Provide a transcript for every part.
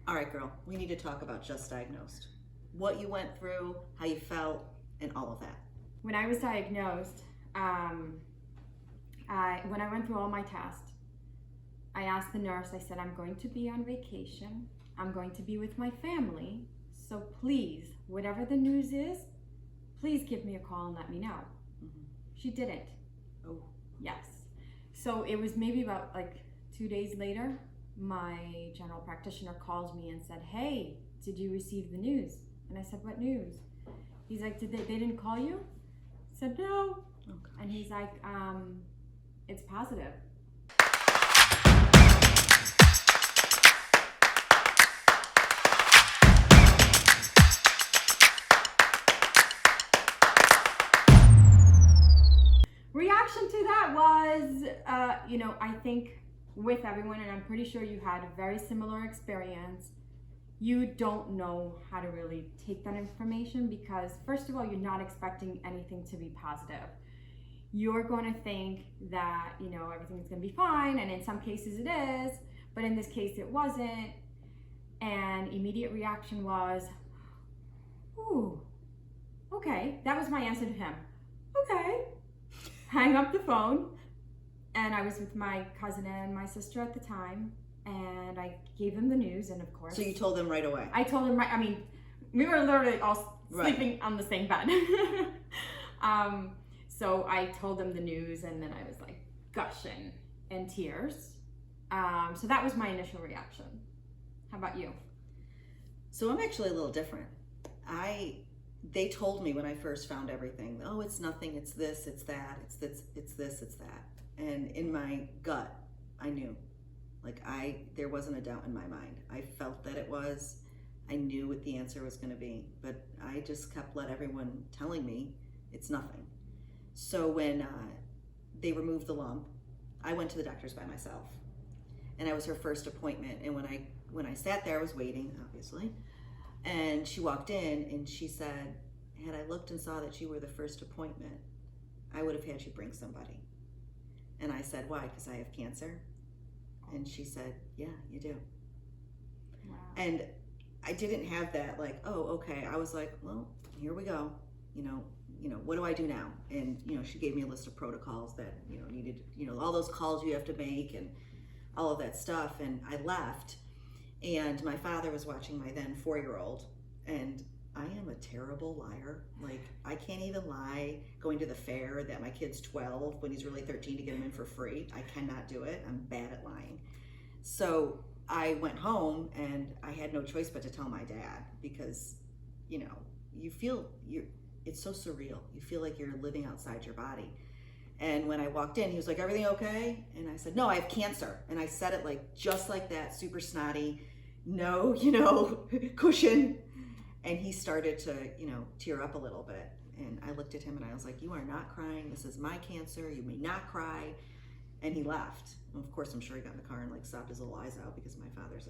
All right, girl, we need to talk about Just Diagnosed. What you went through, how you felt, and all of that. When I was diagnosed, when I went through all my tests, I asked the nurse, I said, I'm going to be on vacation. I'm going to be with my family. So please, whatever the news is, please give me a call and let me know. Mm-hmm. She didn't. Oh. Yes. So it was maybe about like 2 days later, my general practitioner calls me and said, hey, did you receive the news? And I said, what news? He's like, they didn't call you? I said, no. Okay. And he's like, it's positive. Reaction to that was, I think with everyone, and I'm pretty sure you had a very similar experience, you don't know how to really take that information because, first of all, you're not expecting anything to be positive. You're going to think that, everything's going to be fine, and in some cases it is, but in this case it wasn't. And immediate reaction was, ooh, okay. That was my answer to him. Okay. Hang up the phone. And I was with my cousin and my sister at the time, and I gave them the news, and of course. So you told them right away? I told them we were literally all sleeping on the same bed. So I told them the news, and then I was like gushing in tears. So that was my initial reaction. How about you? So I'm actually a little different. They told me when I first found everything, oh, it's nothing, it's this, it's that, it's this, it's that. And in my gut, I knew. There wasn't a doubt in my mind. I felt that it was. I knew what the answer was going to be, but I just kept everyone telling me it's nothing. So when they removed the lump, I went to the doctor's by myself, and I was her first appointment. And when I sat there, I was waiting, obviously, and she walked in and she said, had I looked and saw that you were the first appointment, I would have had you bring somebody. And I said, why? Because I have cancer. And she said, yeah, you do. Wow. And I didn't have that oh, okay. I was like, well, here we go. What do I do now? And, she gave me a list of protocols that, needed, all those calls you have to make and all of that stuff. And I left, and my father was watching my then 4-year-old, and I am a terrible liar. I can't even lie going to the fair that my kid's 12 when he's really 13 to get him in for free. I cannot do it. I'm bad at lying. So I went home, and I had no choice but to tell my dad because, you feel it's so surreal. You feel like you're living outside your body. And when I walked in, he was like, everything okay? And I said, no, I have cancer. And I said it just like that, super snotty, no, cushion. And he started to, tear up a little bit. And I looked at him and I was like, you are not crying. This is my cancer. You may not cry. And he left. And of course, I'm sure he got in the car and sobbed his little eyes out because my father's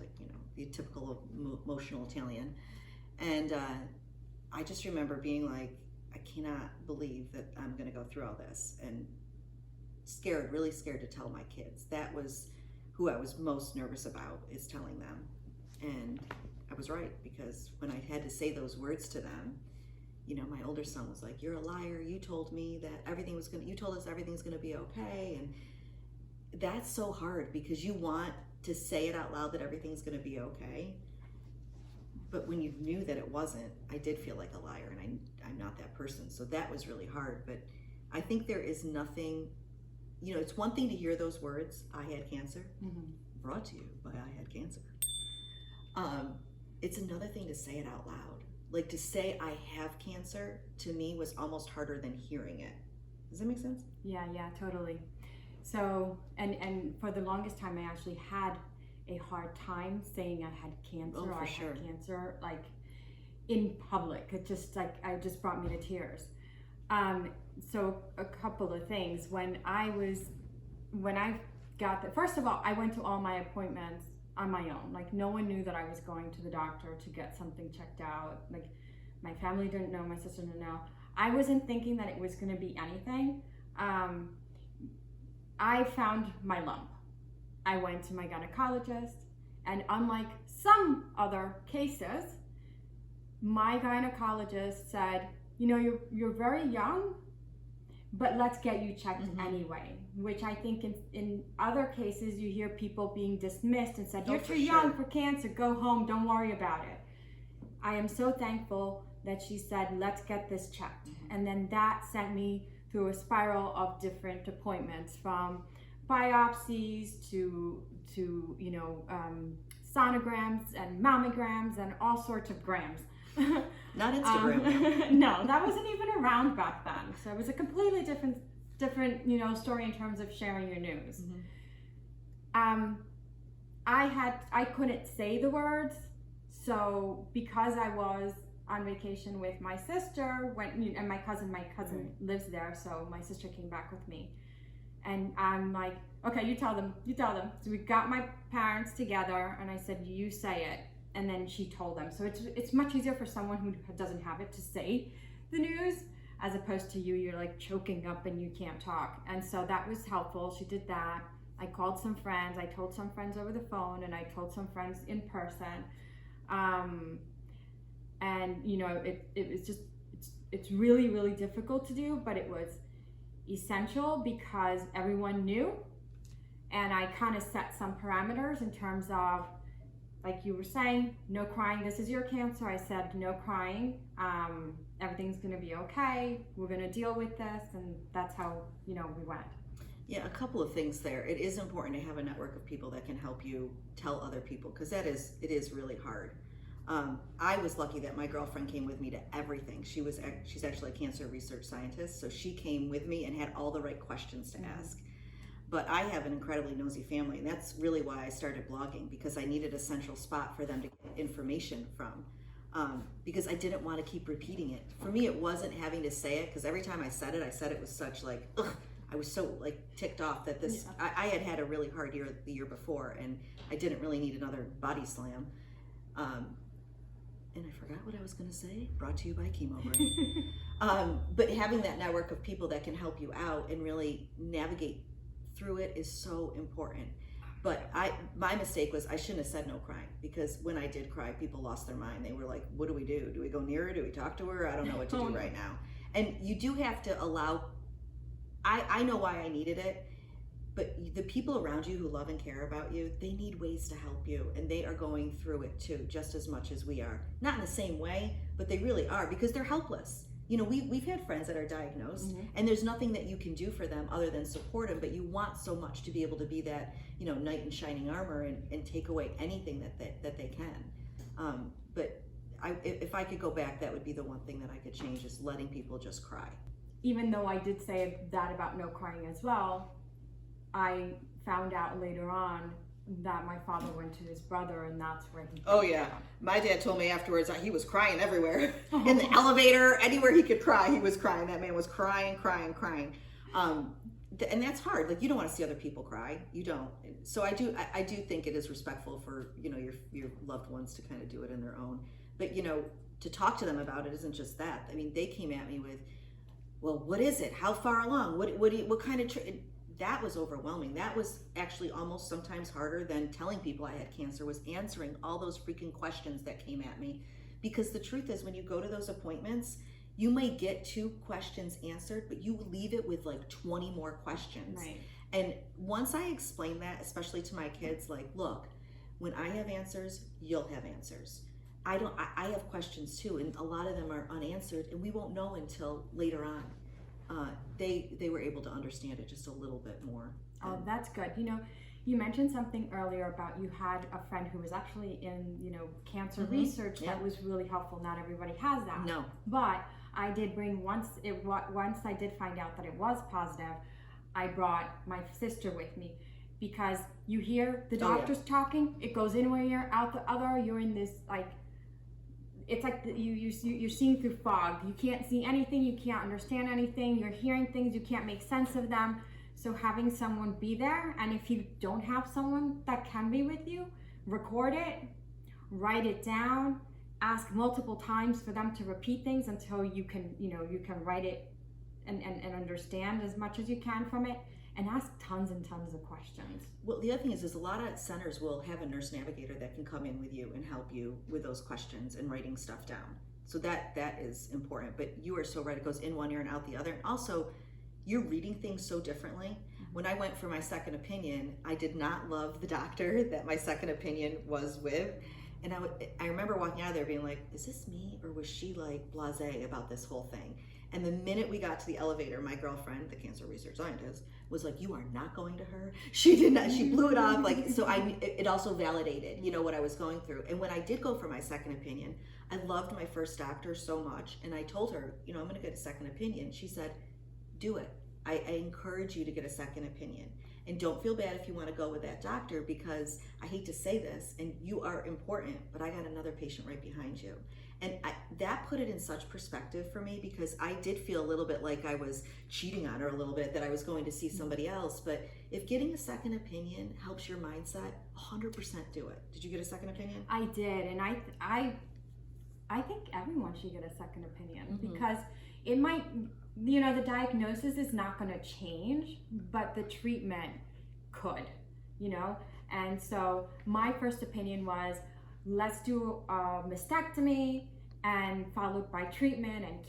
the typical emotional Italian. And I just remember being like, I cannot believe that I'm going to go through all this. And scared, really scared to tell my kids. That was who I was most nervous about, is telling them. And I was right, because when I had to say those words to them, my older son was like, you're a liar. You told me that you told us everything's going to be okay. And that's so hard because you want to say it out loud that everything's going to be okay. But when you knew that it wasn't, I did feel like a liar, and I'm not that person. So that was really hard. But I think there is nothing, it's one thing to hear those words, I had cancer, brought to you by I had cancer. It's another thing to say it out loud. To say I have cancer, to me, was almost harder than hearing it. Does that make sense? Yeah, totally. So, and for the longest time, I actually had a hard time saying I had cancer or I had cancer, in public. It just brought me to tears. So a couple of things. When I got first of all, I went to all my appointments on my own. No one knew that I was going to the doctor to get something checked out. My family didn't know, my sister didn't know. I wasn't thinking that it was going to be anything. I found my lump. I went to my gynecologist, and unlike some other cases, my gynecologist said, you know, you're very young, but let's get you checked anyway. Which I think in other cases you hear people being dismissed and said, you're too young for cancer, go home, don't worry about it. I am so thankful that she said, let's get this checked. And then that sent me through a spiral of different appointments, from biopsies to you know, sonograms and mammograms and all sorts of grams. Not Instagram. No, that wasn't even around back then. So it was a completely different, you know, story in terms of sharing your news. I couldn't say the words, so because I was on vacation with my sister and my cousin lives there, so my sister came back with me, and I'm like, okay, you tell them. So we got my parents together, and I said, you say it. And then she told them. So it's much easier for someone who doesn't have it to say the news, as opposed to you're like choking up and you can't talk. And so that was helpful. She did that. I called some friends. I told some friends over the phone, and I told some friends in person. And you know, it was just, it's really, really difficult to do, but it was essential because everyone knew. And I kind of set some parameters in terms of, like you were saying, no crying, this is your cancer. I said, no crying, everything's gonna be okay. We're gonna deal with this. And that's how, you know, we went. Yeah, a couple of things there. It is important to have a network of people that can help you tell other people, because it is really hard. I was lucky that my girlfriend came with me to everything. She's actually a cancer research scientist, so she came with me and had all the right questions to ask. But I have an incredibly nosy family, and that's really why I started blogging, because I needed a central spot for them to get information from, because I didn't want to keep repeating it. For me, it wasn't having to say it, because every time I said it with such like, ugh, I was so like ticked off that this, I had a really hard year the year before, and I didn't really need another body slam. And I forgot what I was going to say. Brought to you by Chemo Brain. But having that network of people that can help you out and really navigate through it is so important. But my mistake was I shouldn't have said no crying, because when I did cry, people lost their mind. They were like, what do we do? Do we go near her? Do we talk to her? I don't know what to do right now. And you do have to allow, I know why I needed it, but the people around you who love and care about you, they need ways to help you, and they are going through it too, just as much as we are. Not in the same way, but they really are, because they're helpless. You know, we've had friends that are diagnosed, and there's nothing that you can do for them other than support them, but you want so much to be able to be that, you know, knight in shining armor and take away anything that they can. But if I could go back, that would be the one thing that I could change, is letting people just cry. Even though I did say that about no crying as well, I found out later on that my father went to his brother, and that's where he... Oh yeah, my dad told me afterwards that he was crying everywhere. In the elevator, anywhere he could cry, he was crying. That man was crying. And that's hard. Like, you don't want to see other people cry. You don't. So I do think it is respectful for, you know, your loved ones to kind of do it in their own. But, you know, to talk to them about it isn't just that. I mean, they came at me with, well, what is it? How far along? What kind of... That was overwhelming. That was actually almost sometimes harder than telling people I had cancer, was answering all those freaking questions that came at me. Because the truth is, when you go to those appointments, you may get 2 questions answered, but you leave it with like 20 more questions. Right. And once I explain that, especially to my kids, like, look, when I have answers, you'll have answers. I have questions too, and a lot of them are unanswered, and we won't know until later on. They were able to understand it just a little bit more. Oh, that's good. You know, you mentioned something earlier about you had a friend who was actually in, you know, cancer research. That was really helpful. Not everybody has that. No. But I did bring, once I did find out that it was positive, I brought my sister with me, because you hear the doctors talking, it goes in one ear, out the other, you're in this, like, it's like you're seeing through fog. You can't see anything, you can't understand anything, you're hearing things, you can't make sense of them. So having someone be there, and if you don't have someone that can be with you, record it, write it down, ask multiple times for them to repeat things until you can, you know, you can write it and understand as much as you can from it. and ask tons and tons of questions. Well, the other thing is a lot of centers will have a nurse navigator that can come in with you and help you with those questions and writing stuff down. So that is important. But you are so right; it goes in one ear and out the other. And also, you're reading things so differently. When I went for my second opinion, I did not love the doctor that my second opinion was with. And I remember walking out of there being like, is this me or was she like blasé about this whole thing? And the minute we got to the elevator, my girlfriend, the cancer research scientist, was like, you are not going to her. She did not, she blew it off. Like, so it also validated, what I was going through. And when I did go for my second opinion, I loved my first doctor so much. And I told her, I'm going to get a second opinion. She said, do it. I encourage you to get a second opinion. And don't feel bad if you want to go with that doctor, because I hate to say this, and you are important, but I got another patient right behind you. And that put it in such perspective for me, because I did feel a little bit like I was cheating on her a little bit, that I was going to see somebody else. But if getting a second opinion helps your mindset, 100% do it. Did you get a second opinion? I did, and I think everyone should get a second opinion, because it might, the diagnosis is not going to change, but the treatment could, And so my first opinion was, let's do a mastectomy and followed by treatment and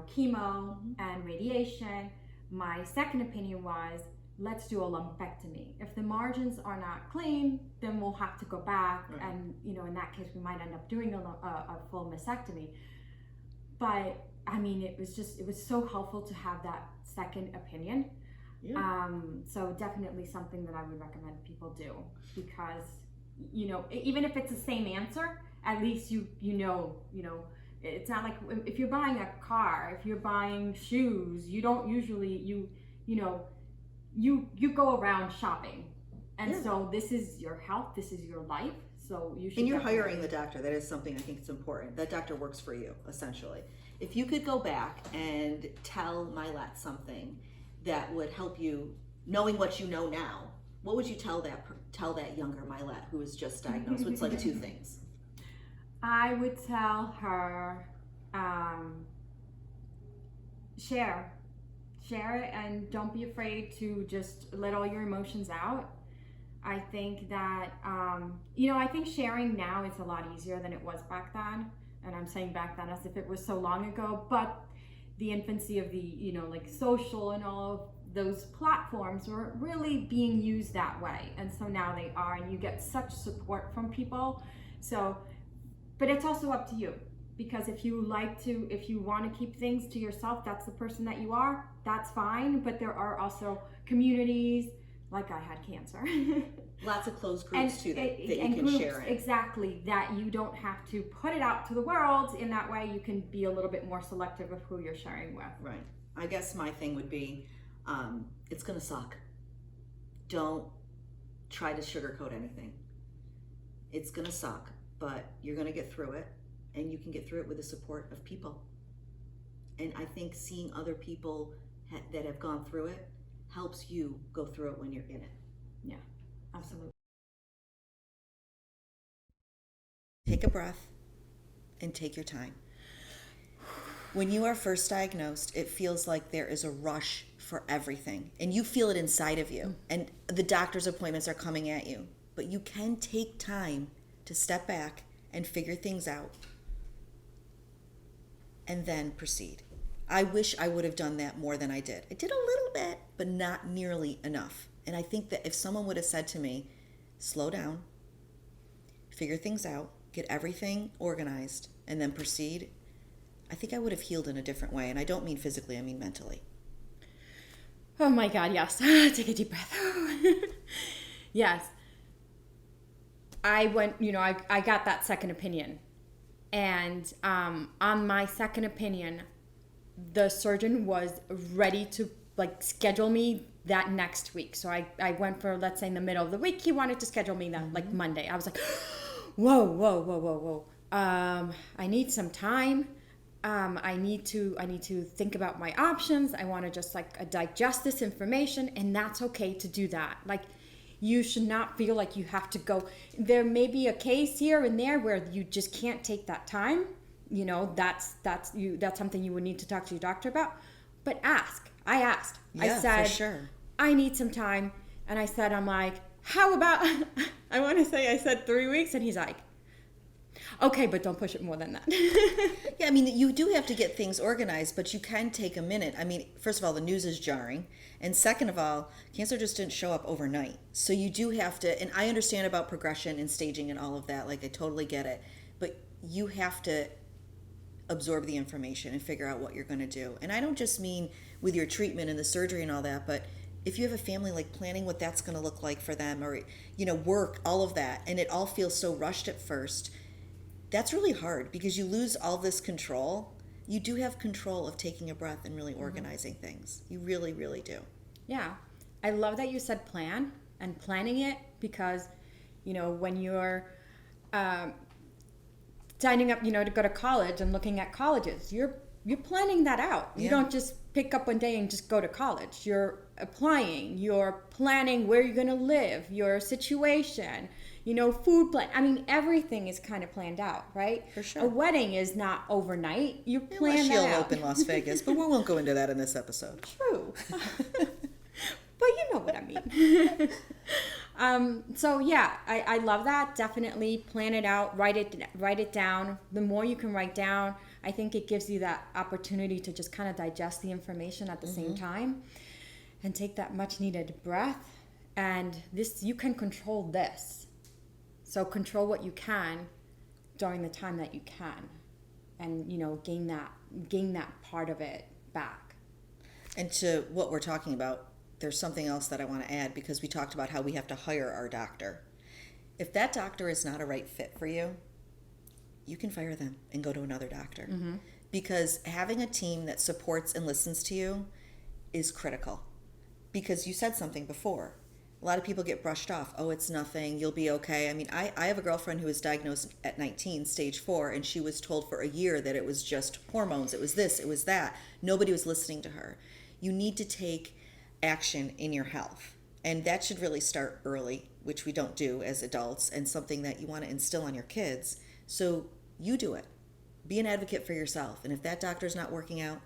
chemo and radiation. My second opinion was, let's do a lumpectomy. If the margins are not clean, then we'll have to go back, and in that case we might end up doing a full mastectomy. But I mean, it was so helpful to have that second opinion. Yeah. So definitely something that I would recommend people do, because even if it's the same answer, at least you know it's not like if you're buying a car, if you're buying shoes, you don't usually you go around shopping, and so this is your health, this is your life, so you should. And you're hiring the doctor. That is something I think it's important. That doctor works for you, essentially. If you could go back and tell Mailet something that would help you, knowing what you know now, what would you tell that younger Mailet who was just diagnosed with like two things? I would tell her, share it, and don't be afraid to just let all your emotions out. I think that, I think sharing now is a lot easier than it was back then. And I'm saying back then as if it was so long ago, but the infancy of the, like social and all of those platforms were really being used that way. And so now they are, and you get such support from people. So, but it's also up to you, because if you want to keep things to yourself, that's the person that you are, that's fine. But there are also communities, like I had cancer. Lots of closed groups too that you can groups, share it. Exactly, that you don't have to put it out to the world. In that way, you can be a little bit more selective of who you're sharing with. Right. I guess my thing would be, it's gonna suck. Don't try to sugarcoat anything. It's gonna suck, but you're gonna get through it, and you can get through it with the support of people. And I think seeing other people that have gone through it helps you go through it when you're in it. Yeah, absolutely. Take a breath and take your time. When you are first diagnosed, it feels like there is a rush for everything, and you feel it inside of you, and the doctor's appointments are coming at you. But you can take time to step back and figure things out and then proceed. I wish I would have done that more than I did. I did a little bit, but not nearly enough. And I think that if someone would have said to me, slow down, figure things out, get everything organized, and then proceed, I think I would have healed in a different way. And I don't mean physically, I mean mentally. Oh my God, yes. Take a deep breath. Yes. I went, I got that second opinion. And on my second opinion, the surgeon was ready to schedule me that next week. So I went for, let's say, in the middle of the week. He wanted to schedule me that Monday. I was like, whoa. I need some time. I need to think about my options. I want to just digest this information, and that's okay to do that. You should not feel like you have to go. There may be a case here and there where you just can't take that time. That's something you would need to talk to your doctor about. But ask. I asked. Yeah, I said, for sure. I need some time. And I said, I'm like, how about, I want to say I said 3 weeks. And he's like, okay, but don't push it more than that. Yeah, I mean, you do have to get things organized, but you can take a minute. I mean, first of all, the news is jarring. And second of all, cancer just didn't show up overnight. So you do have to, and I understand about progression and staging and all of that. Like, I totally get it. But you have to absorb the information and figure out what you're going to do. And I don't just mean with your treatment and the surgery and all that, but if you have a family, like planning what that's going to look like for them, or, you know, work, all of that, and it all feels so rushed at first, that's really hard because you lose all this control. You do have control of taking a breath and really organizing things. You really, really do. Yeah. I love that you said plan and planning it, because, you know, when you're signing up, you know, to go to college and looking at colleges, you're planning that out. You don't just pick up one day and just go to college. You're applying, you're planning where you're going to live, your situation, you know, food plan. I mean, everything is kind of planned out, right? For sure. A wedding is not overnight. You plan Unless that you'll out. open Las Vegas, but we won't go into that in this episode. True. But you know what I mean. So yeah, I love that. Definitely plan it out, write it down. The more you can write down, I think it gives you that opportunity to just kind of digest the information at the same time and take that much needed breath. And this, you can control this. So control what you can during the time that you can, and, you know, gain that part of it back. And to what we're talking about, there's something else that I want to add, because we talked about how we have to hire our doctor. If that doctor is not a right fit for you, you can fire them and go to another doctor. Because having a team that supports and listens to you is critical. Because you said something before. A lot of people get brushed off. Oh, it's nothing. You'll be okay. I mean, I have a girlfriend who was diagnosed at 19, stage 4, and she was told for a year that it was just hormones. It was this, it was that. Nobody was listening to her. You need to take action in your health. And that should really start early, which we don't do as adults, and something that you want to instill on your kids. So you do it. Be an advocate for yourself. And if that doctor's not working out,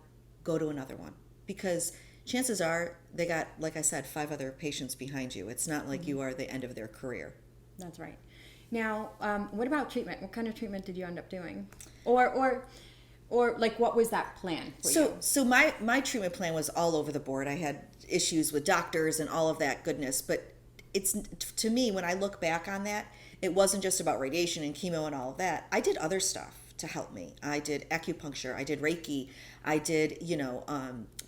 go to another one. Because chances are they got, like I said, 5 other patients behind you. It's not like you are the end of their career. That's right. Now, what about treatment? What kind of treatment did you end up doing? Or like, what was that plan for you? So my treatment plan was all over the board. I had issues with doctors and all of that goodness. But it's, to me, when I look back on that, it wasn't just about radiation and chemo and all of that. I did other stuff to help me. I did acupuncture. I did Reiki. I did,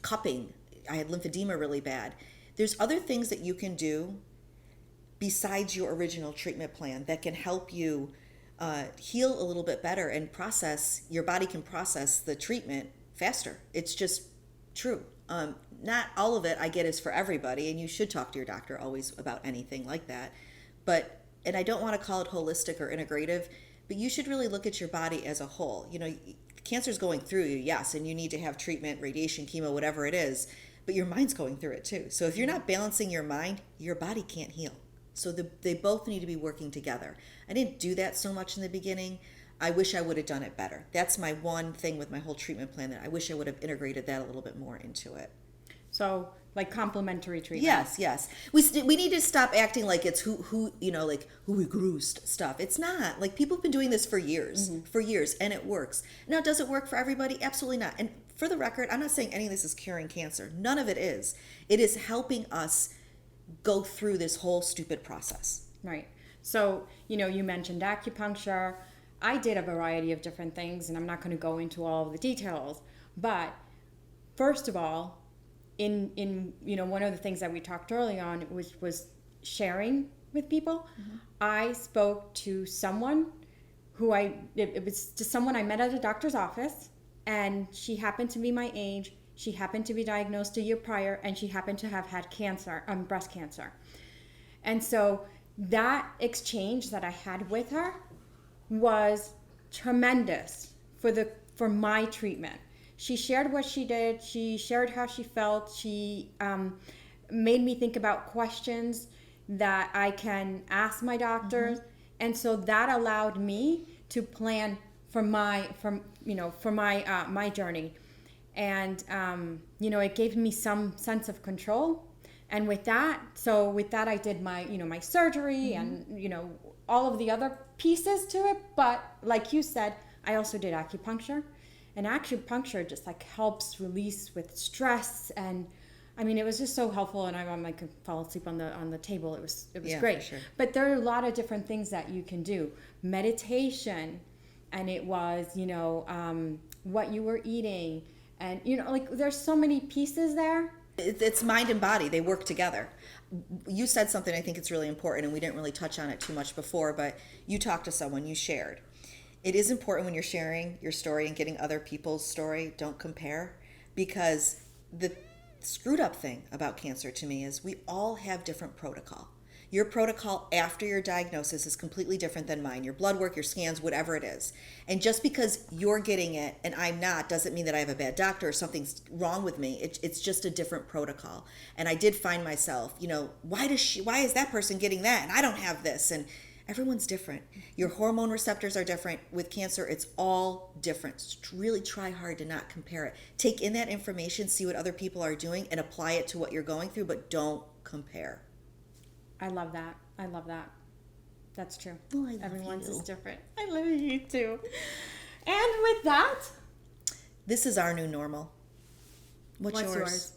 cupping. I had lymphedema really bad. There's other things that you can do besides your original treatment plan that can help you heal a little bit better and your body can process the treatment faster. It's just true. Not all of it, I get, is for everybody, and you should talk to your doctor always about anything like that. And I don't want to call it holistic or integrative, but you should really look at your body as a whole. You know, cancer's going through you, yes, and you need to have treatment, radiation, chemo, whatever it is, but your mind's going through it too. So if you're not balancing your mind, your body can't heal. So they both need to be working together. I didn't do that so much in the beginning. I wish I would have done it better. That's my one thing with my whole treatment plan, that I wish I would have integrated that a little bit more into it. So, like, complementary treatment. Yes. We need to stop acting like it's who we grew stuff. It's not. Like, people have been doing this for years, and it works. Now, does it work for everybody? Absolutely not. And for the record, I'm not saying any of this is curing cancer. None of it is. It is helping us go through this whole stupid process. Right. So, you mentioned acupuncture. I did a variety of different things, and I'm not going to go into all of the details. But first of all, in one of the things that we talked early on was sharing with people. I spoke to someone it was just someone I met at a doctor's office, and she happened to be my age. She happened to be diagnosed a year prior, and she happened to have had breast cancer. And so that exchange that I had with her was tremendous for my treatment. She shared what she did. She shared how she felt. She made me think about questions that I can ask my doctors, and so that allowed me to plan for my journey. And it gave me some sense of control And with that, I did my, my surgery and, all of the other pieces to it. But like you said, I also did acupuncture, and acupuncture just like helps release with stress. And I mean, it was just so helpful. And I could fall asleep on the table. It was great. For sure. But there are a lot of different things that you can do. Meditation, and it was, what you were eating, and like there's so many pieces there. It's mind and body. They work together. You said something I think it's really important, and we didn't really touch on it too much before, but you talked to someone, you shared. It is important when you're sharing your story and getting other people's story, don't compare, because the screwed up thing about cancer to me is we all have different protocol. Your protocol after your diagnosis is completely different than mine. Your blood work, your scans, whatever it is. And just because you're getting it and I'm not doesn't mean that I have a bad doctor or something's wrong with me. It's just a different protocol. And I did find myself, why is that person getting that and I don't have this? And everyone's different. Your hormone receptors are different. With cancer, it's all different. So really try hard to not compare it. Take in that information, see what other people are doing, and apply it to what you're going through, but don't compare. I love that. That's true. Oh, I love Everyone's you. is different. I love you too. And with that, This is our new normal. What's yours?